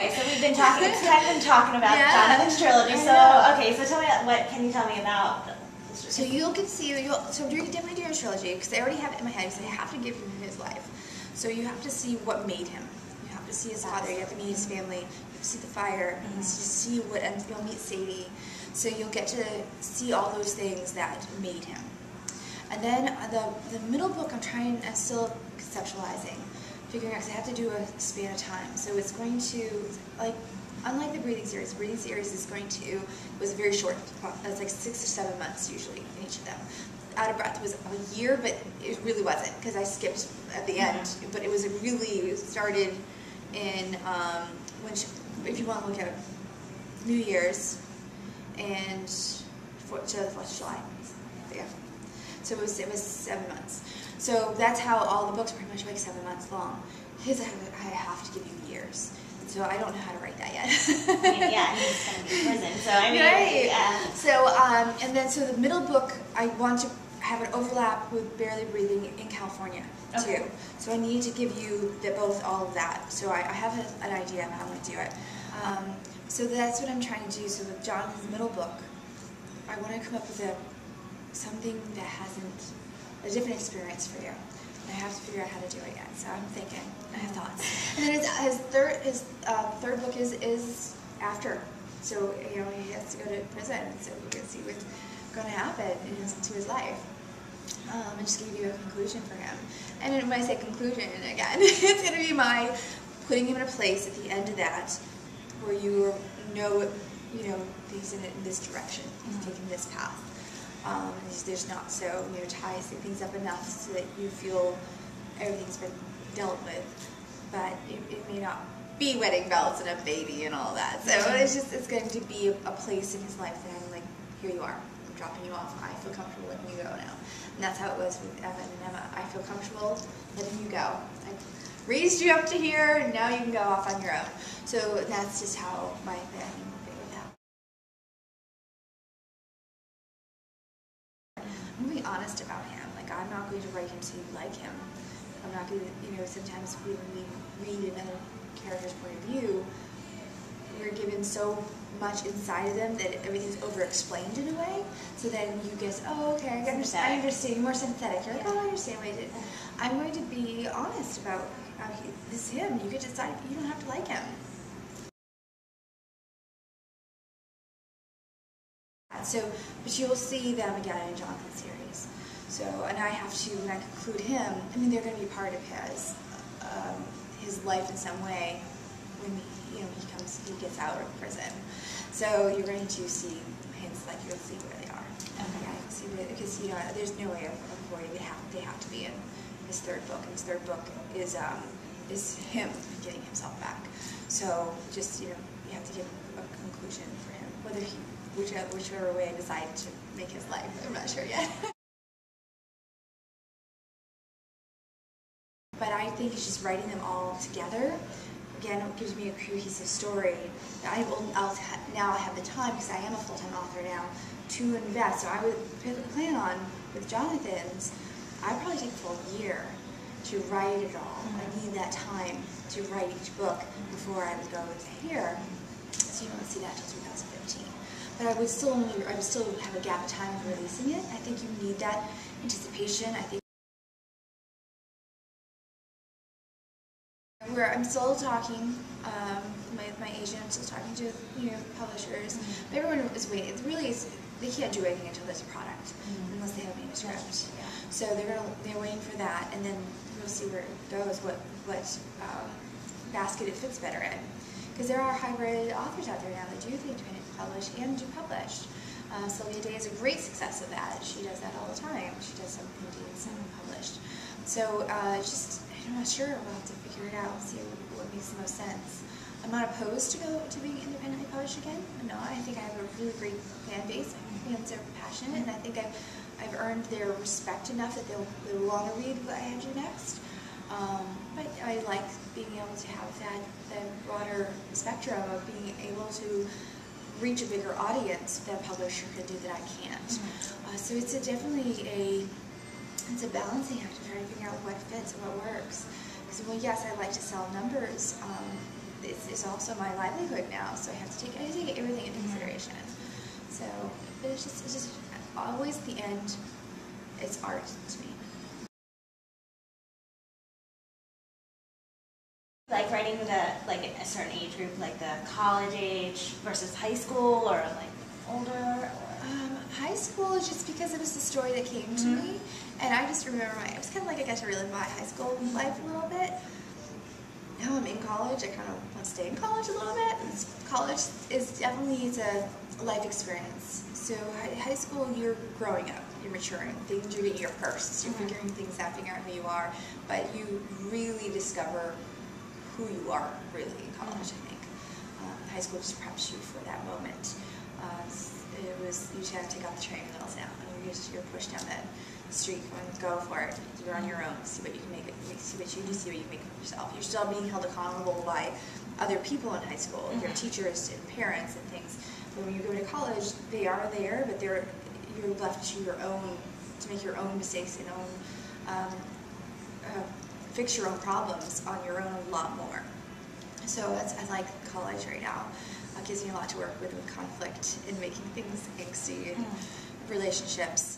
Okay, so we've been talking. It's kind of been talking about Donovan's trilogy. So okay, so tell me what can you tell me about? So you can see, so you're definitely doing a trilogy because I already have it in my head. So I have to give him his life. So you have to see what made him. You have to see his father. You have to meet his family. You have to see the fire. You have to see what, and you'll meet Sadie. So you'll get to see all those things that made him. And then the middle book, I'm still conceptualizing, figuring out, because I have to do a span of time. So it's going to, like, unlike the breathing series is going to, it was very short, it's like 6 or 7 months usually in each of them. Out of Breath was a year, but it really wasn't, because I skipped at the end, but it was it started in, if you want to look at it, New Year's and to the 4th of July, yeah. So it was 7 months. So that's how all the books are pretty much like 7 months long. His, I have to give you years. So I don't know how to write that yet. Yeah, and he's going to be in prison. So I mean, right. Yeah. So and then so the middle book, I want to have an overlap with Barely Breathing in California too. So I need to give you all of that. So I have an idea of how I'm going to do it. So that's what I'm trying to do. So with Jonathan's middle book, I want to come up with something that hasn't a different experience for you. I have to figure out how to do it yet, so I'm thinking. I have thoughts. And then his third book is after. So he has to go to prison, so we can see what's going to happen to his life. And just give you a conclusion for him. And when I say conclusion, again, it's going to be my putting him in a place at the end of that where you know he's in this direction. He's taking this path. There's not so, ties things up enough so that you feel everything's been dealt with, but it may not be wedding bells and a baby and all that. So it's going to be a place in his life that I'm like, here you are, I'm dropping you off. I feel comfortable letting you go now. And that's how it was with Evan and Emma. I feel comfortable letting you go. I raised you up to here, and now you can go off on your own. So that's just how my family will be with that. I'm going to be honest about him. Like, I'm not going to write him so you like him. I'm not going to, sometimes when we read another character's point of view, we're given so much inside of them that everything's over-explained in a way. So then you guess, oh, okay, I understand. You're more sympathetic. You're like, oh, I understand what he did. I'm going to be honest about this is him. You can decide. You don't have to like him. So, but you will see them again in Jonathan's series. So, and I have to, when I conclude him, I mean, they're going to be part of his life in some way when he gets out of prison. So you're going to see hints, like you'll see where they are. Okay. Yeah, see where, because there's no way of avoiding it. They have to be in his third book, and his third book is him getting himself back. So just you have to give a conclusion for him, whether whichever way I decide to make his life. I'm not sure yet. But I think it's just writing them all together. Again, it gives me a cohesive story. Now I have the time, because I am a full-time author now, to invest. So I would plan on, with Jonathan's, I'd probably take a full year to write it all. I need that time to write each book before I would go with here. So you don't see that until 2015. But I would still have a gap of time of releasing it. I think you need that anticipation. I think I'm still talking with my agent. I'm still talking to publishers. But everyone is waiting. It really is. They can't do anything until there's a product, unless they have a manuscript. Yeah. So they're waiting for that, and then we'll see where it goes. What basket it fits better in. Because there are hybrid authors out there now that do the independent publish and do published. Sylvia Day is a great success of that. She does that all the time. She does some indie and some published. So I'm not sure. We'll have to figure it out, see what makes the most sense. I'm not opposed to being independently published again. No, I think I have a really great fan base. My fans are passionate, and I think I've earned their respect enough that they'll want to read what I have to do next. But I like being able to have that broader spectrum of being able to reach a bigger audience that a publisher can do that I can't. So it's definitely a balancing act to try to figure out what fits and what works. Because, well, yes, I like to sell numbers, this is also my livelihood now, so I have to take everything into consideration. So, but it's just always the end. It's art to me. Like writing like a certain age group, like the college age versus high school, or like older? High school is just because it was the story that came to me, and I just remember it was kind of like I got to relive my high school life a little bit. Now I'm in college, I kind of want to stay in college a little bit. College is definitely a life experience. So high school, you're growing up, you're maturing, things, you're getting your firsts, you're figuring things out, figuring out who you are, but you really discover who you are really in college, I think. High school just preps you for that moment. You just have to take out the train wheels now, and you're pushed down that street and go for it. You're on your own. See what you can make it. See what you do. See what you can make of yourself. You're still being held accountable by other people in high school, your teachers and parents and things. But when you go to college, they are there, but you're left to your own, to make your own mistakes and fix your own problems on your own a lot more. So I like college right now. It gives me a lot to work with conflict and making things angsty and relationships.